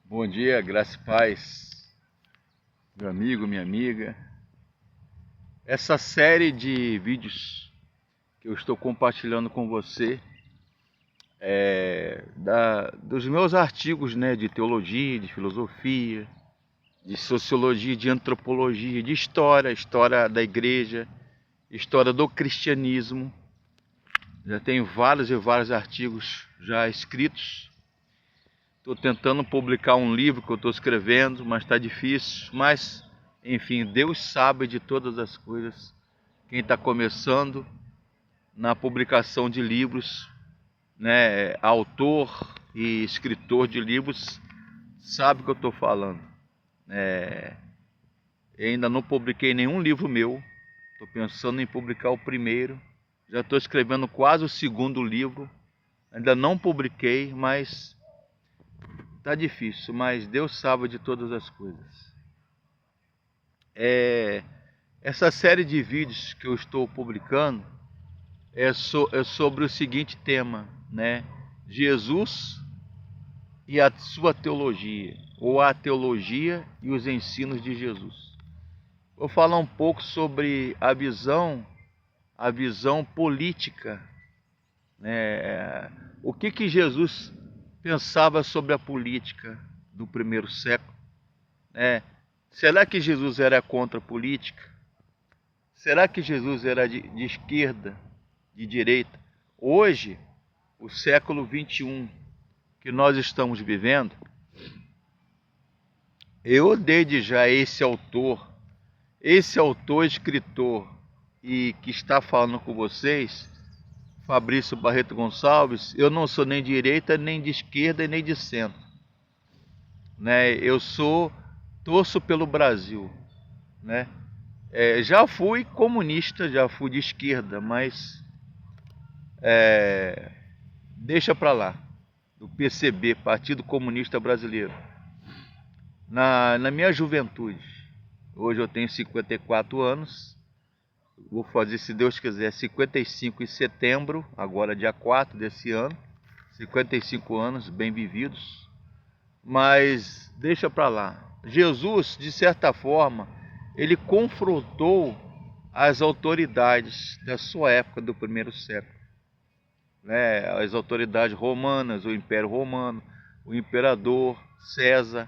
Bom dia, graça e paz, meu amigo, minha amiga. Essa série de vídeos que eu estou compartilhando com você dos meus artigos, né, de teologia, de filosofia, de sociologia, de antropologia, de história da igreja, história do cristianismo. Já tenho vários e vários artigos já escritos. Estou tentando publicar um livro que eu estou escrevendo, mas está difícil. Mas, enfim, Deus sabe de todas as coisas. Quem está começando na publicação de livros, né, autor e escritor de livros, sabe o que eu estou falando. Eu ainda não publiquei nenhum livro meu. Estou pensando em publicar o primeiro. Já estou escrevendo quase o segundo livro. Ainda não publiquei, mas tá difícil, mas Deus sabe de todas as coisas. Essa série de vídeos que eu estou publicando é sobre o seguinte tema, né? Jesus e a sua teologia, ou a teologia e os ensinos de Jesus. Vou falar um pouco sobre a visão política, né? O que Jesus pensava sobre a política do primeiro século, né? Será que Jesus era contra a política? Será que Jesus era de esquerda, de direita? Hoje, o século 21 que nós estamos vivendo, eu desde já esse autor, escritor e que está falando com vocês, Fabrício Barreto Gonçalves, eu não sou nem de direita, nem de esquerda e nem de centro, né? Torço pelo Brasil, né? Já fui comunista, já fui de esquerda, mas deixa pra lá, do PCB, Partido Comunista Brasileiro. Na minha juventude, hoje eu tenho 54 anos, vou fazer, se Deus quiser, 55 em setembro, agora dia 4 desse ano, 55 anos bem vividos, mas deixa pra lá. Jesus, de certa forma, ele confrontou as autoridades da sua época, do primeiro século, né? As autoridades romanas, o Império Romano, o imperador César,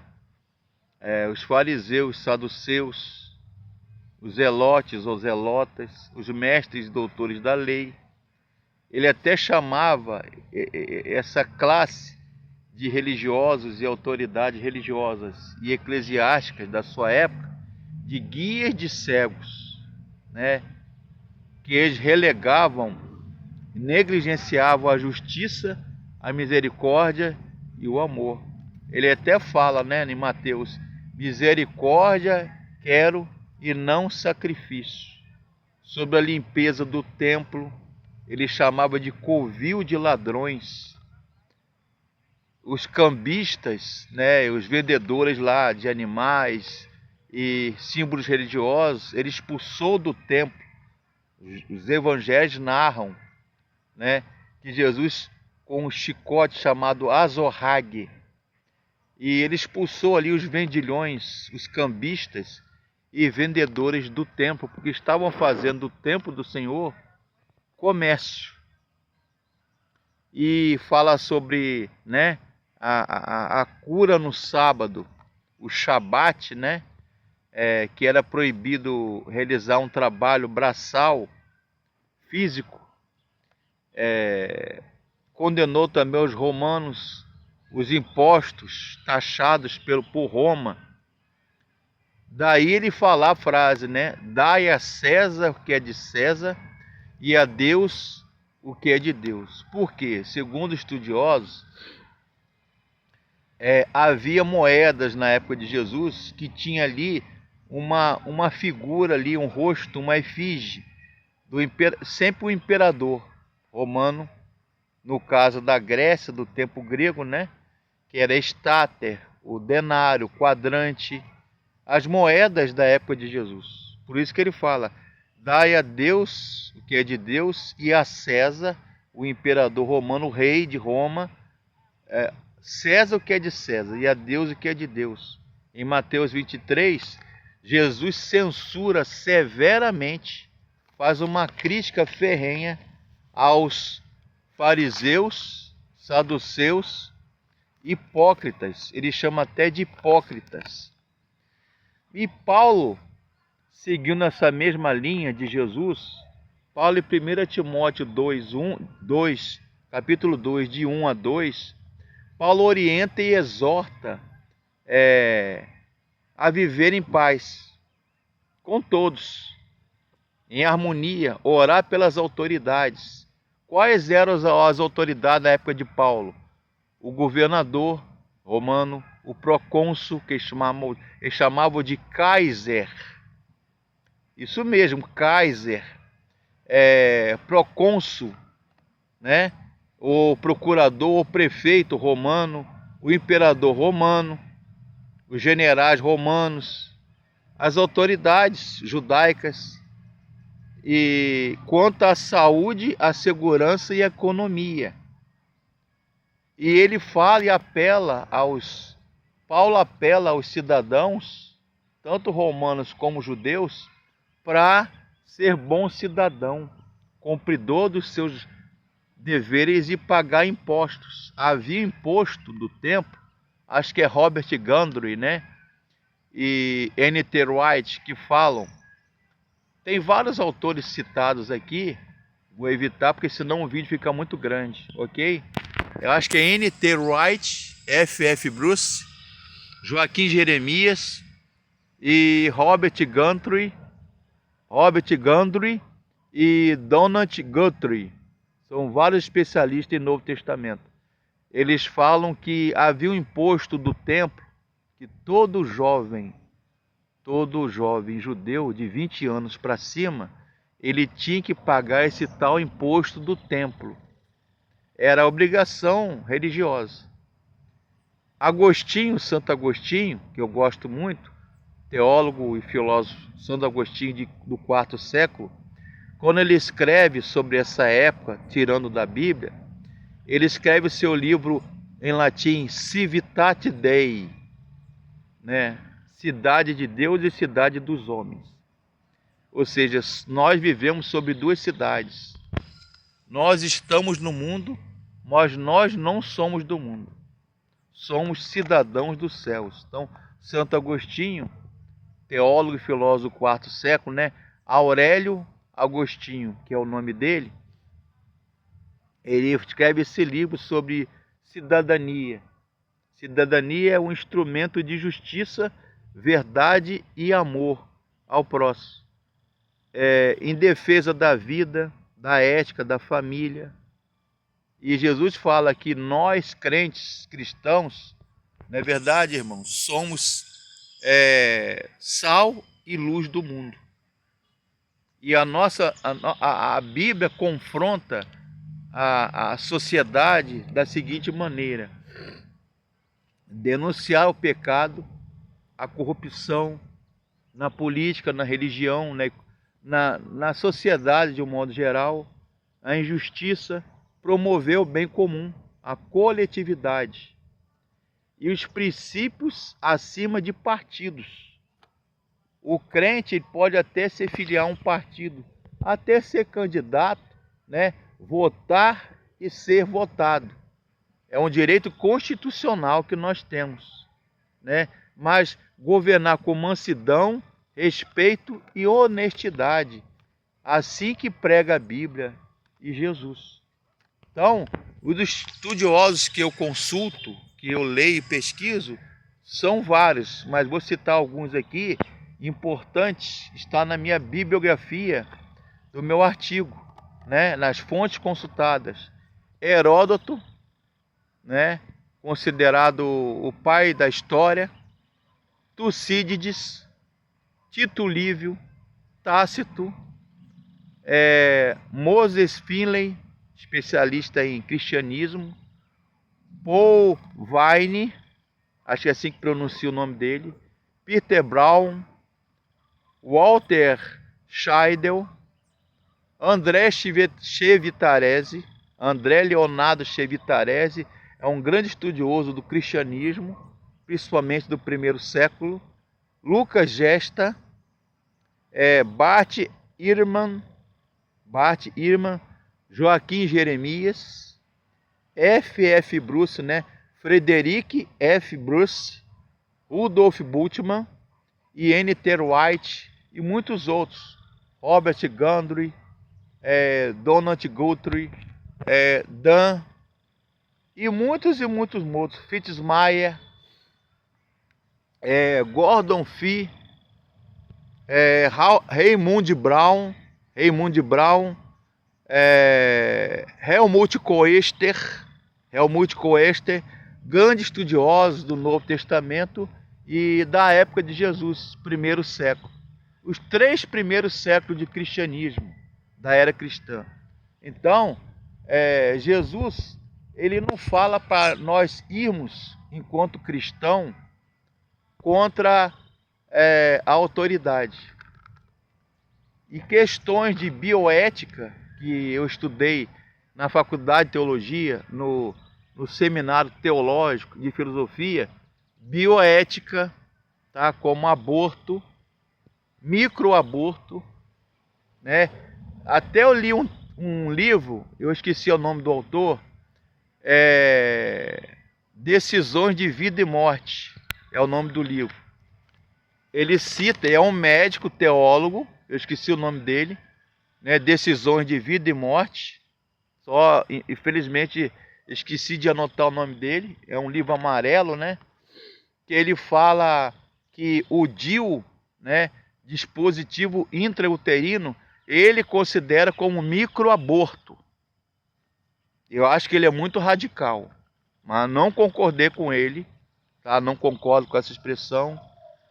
os fariseus, os saduceus, os zelotes ou zelotas, os mestres e doutores da lei. Ele até chamava essa classe de religiosos e autoridades religiosas e eclesiásticas da sua época de guias de cegos, né? Que eles relegavam, negligenciavam a justiça, a misericórdia e o amor. Ele até fala, né, em Mateus: misericórdia quero e não sacrifício. Sobre a limpeza do templo, ele chamava de covil de ladrões. Os cambistas, né, os vendedores lá de animais e símbolos religiosos, ele expulsou do templo. Os evangelhos narram, né, que Jesus, com um chicote chamado azorrague, e ele expulsou ali os vendilhões, os cambistas e vendedores do templo, porque estavam fazendo do templo do Senhor comércio. E fala sobre, né, a cura no sábado, o Shabat, né, que era proibido realizar um trabalho braçal, físico. Condenou também os romanos, os impostos taxados por Roma. Daí ele fala a frase, né, dai a César o que é de César e a Deus o que é de Deus. Por quê? Segundo estudiosos, havia moedas na época de Jesus que tinha ali uma figura ali, um rosto, uma efígie, sempre o imperador romano, no caso da Grécia, do tempo grego, né? Que era estáter, o denário, o quadrante, as moedas da época de Jesus. Por isso que ele fala, dai a Deus o que é de Deus e a César, o imperador romano, o rei de Roma, César o que é de César e a Deus o que é de Deus. Em Mateus 23, Jesus censura severamente, faz uma crítica ferrenha aos fariseus, saduceus, hipócritas. Ele chama até de hipócritas. E Paulo, seguindo essa mesma linha de Jesus, Paulo em 1 Timóteo 2, capítulo 2, de 1 a 2, Paulo orienta e exorta a viver em paz com todos, em harmonia, orar pelas autoridades. Quais eram as autoridades na época de Paulo? O governador romano, o procônsul, que eles chamavam de Kaiser. Isso mesmo, Kaiser. Procônsul, né? O procurador, o prefeito romano, o imperador romano, os generais romanos, as autoridades judaicas, e quanto à saúde, à segurança e à economia. E ele fala e Paulo apela aos cidadãos, tanto romanos como judeus, para ser bom cidadão, cumpridor dos seus deveres e pagar impostos. Havia imposto do templo, acho que é Robert Gundry, né? E N.T. Wright que falam. Tem vários autores citados aqui, vou evitar porque senão o vídeo fica muito grande, ok? Eu acho que é N.T. Wright, F.F. Bruce, Joaquim Jeremias e Robert Gundry e Donald Guthrie. São vários especialistas em Novo Testamento. Eles falam que havia um imposto do templo que todo jovem judeu de 20 anos para cima, ele tinha que pagar esse tal imposto do templo. Era obrigação religiosa. Santo Agostinho, que eu gosto muito, teólogo e filósofo Santo Agostinho do IV século, quando ele escreve sobre essa época, tirando da Bíblia, ele escreve o seu livro em latim Civitate Dei, né? Cidade de Deus e cidade dos homens. Ou seja, nós vivemos sobre duas cidades. Nós estamos no mundo, mas nós não somos do mundo. Somos cidadãos dos céus. Então, Santo Agostinho, teólogo e filósofo do IV século, né? Aurélio Agostinho, que é o nome dele, ele escreve esse livro sobre cidadania. Cidadania é um instrumento de justiça, verdade e amor ao próximo, em defesa da vida, da ética, da família. E Jesus fala que nós, crentes, cristãos, não é verdade, irmãos? Somos sal e luz do mundo. E a Bíblia confronta a sociedade da seguinte maneira: denunciar o pecado, a corrupção na política, na religião, na sociedade de um modo geral, a injustiça, promover o bem comum, a coletividade e os princípios acima de partidos. O crente pode até se filiar a um partido, até ser candidato, né? Votar e ser votado. É um direito constitucional que nós temos, né? Mas governar com mansidão, respeito e honestidade, assim que prega a Bíblia e Jesus. Então, os estudiosos que eu consulto, que eu leio e pesquiso, são vários, mas vou citar alguns aqui importantes. Está na minha bibliografia do meu artigo, né? Nas fontes consultadas. Heródoto, né? Considerado o pai da história. Tucídides, Tito Livio, Tácito, Moses Finley, especialista em cristianismo, Paul Vine, acho que é assim que pronuncia o nome dele, Peter Brown, Walter Scheidel, André Leonardo Chevitarese, é um grande estudioso do cristianismo, principalmente do primeiro século. Lucas Gesta, Bart Ehrman, Joaquim Jeremias, F.F. Bruce, né? Frederick F. Bruce, Rudolf Bultmann, e N.T. Wright e muitos outros. Robert Gundry, Donald Guthrie, Dan e muitos outros. Fitzmyer, Gordon Fee, Raymond Brown, Helmut Koester, grandes estudiosos do Novo Testamento e da época de Jesus, primeiro século. Os 3 primeiros séculos de cristianismo, da era cristã. Então, Jesus, ele não fala para nós irmos, enquanto cristão, contra a autoridade. E questões de bioética, que eu estudei na Faculdade de Teologia, no Seminário Teológico de Filosofia, bioética, tá? Como aborto, microaborto, né? Até eu li um livro, eu esqueci o nome do autor, Decisões de Vida e Morte, é o nome do livro. Ele cita, é um médico teólogo, eu esqueci o nome dele, né? Decisões de Vida e Morte, só infelizmente esqueci de anotar o nome dele, é um livro amarelo, né? Que ele fala que o DIU, né, dispositivo intrauterino, ele considera como microaborto. Eu acho que ele é muito radical, mas não concordei com ele, tá? Não concordo com essa expressão.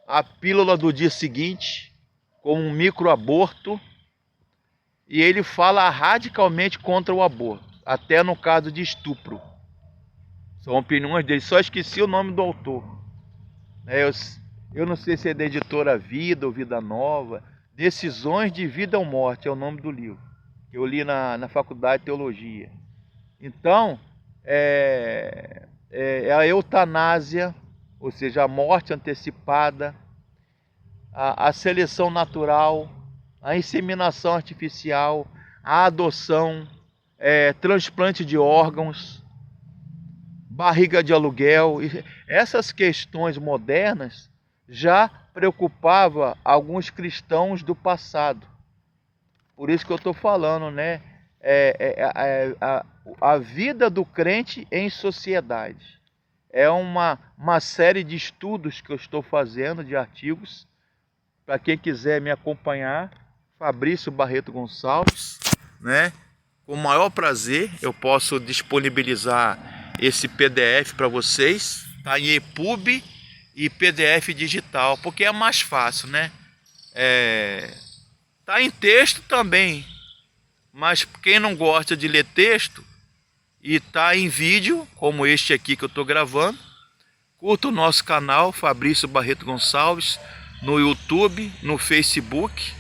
A pílula do dia seguinte, como um microaborto, e ele fala radicalmente contra o aborto, até no caso de estupro. São opiniões dele, só esqueci o nome do autor. Eu não sei se é da editora Vida ou Vida Nova. Decisões de Vida ou Morte é o nome do livro, que eu li na Faculdade de Teologia. Então, a eutanásia, ou seja, a morte antecipada, a seleção natural, a inseminação artificial, a adoção, transplante de órgãos, barriga de aluguel. Essas questões modernas já preocupavam alguns cristãos do passado. Por isso que eu estou falando, né? A vida do crente em sociedade. É uma série de estudos que eu estou fazendo, de artigos. Para quem quiser me acompanhar, Fabrício Barreto Gonçalves, né? Com o maior prazer eu posso disponibilizar esse PDF para vocês, tá? Em EPUB e PDF digital, porque é mais fácil, né? Tá em texto também, mas quem não gosta de ler texto e tá em vídeo, como este aqui que eu estou gravando, curta o nosso canal Fabrício Barreto Gonçalves no YouTube, no Facebook,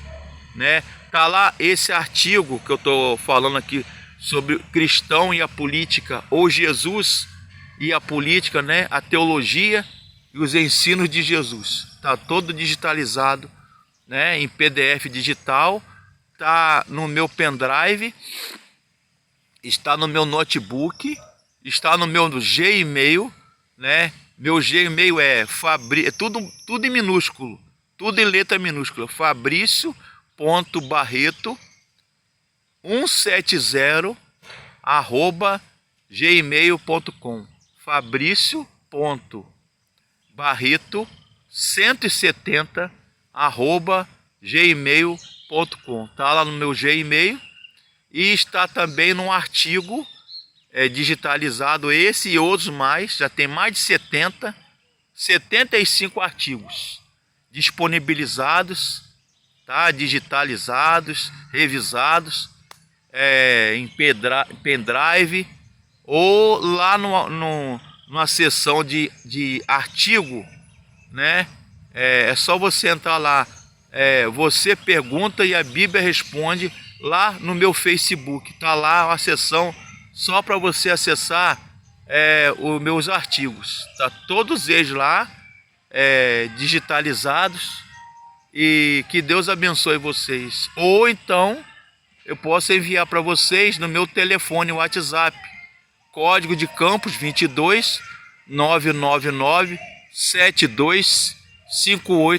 né? Tá lá esse artigo que eu estou falando aqui sobre cristão e a política, ou Jesus e a política, né? A teologia e os ensinos de Jesus. Tá todo digitalizado, né? Em PDF digital, tá no meu pendrive, está no meu notebook, está no meu Gmail, né? Meu Gmail é tudo em minúsculo, tudo em letra minúscula, fabricio.barreto170@gmail.com. fabricio.barreto170@gmail.com. Tá lá no meu Gmail e está também num artigo digitalizado, esse e outros mais, já tem mais de 75 artigos disponibilizados, tá? Digitalizados, revisados, em pendrive, ou lá numa seção de artigo, né? É só você entrar lá, você pergunta e a Bíblia responde, lá no meu Facebook, tá lá uma seção só para você acessar os meus artigos. Tá todos eles lá, digitalizados. E que Deus abençoe vocês. Ou então eu posso enviar para vocês no meu telefone WhatsApp. Código de Campos 22 999 72 58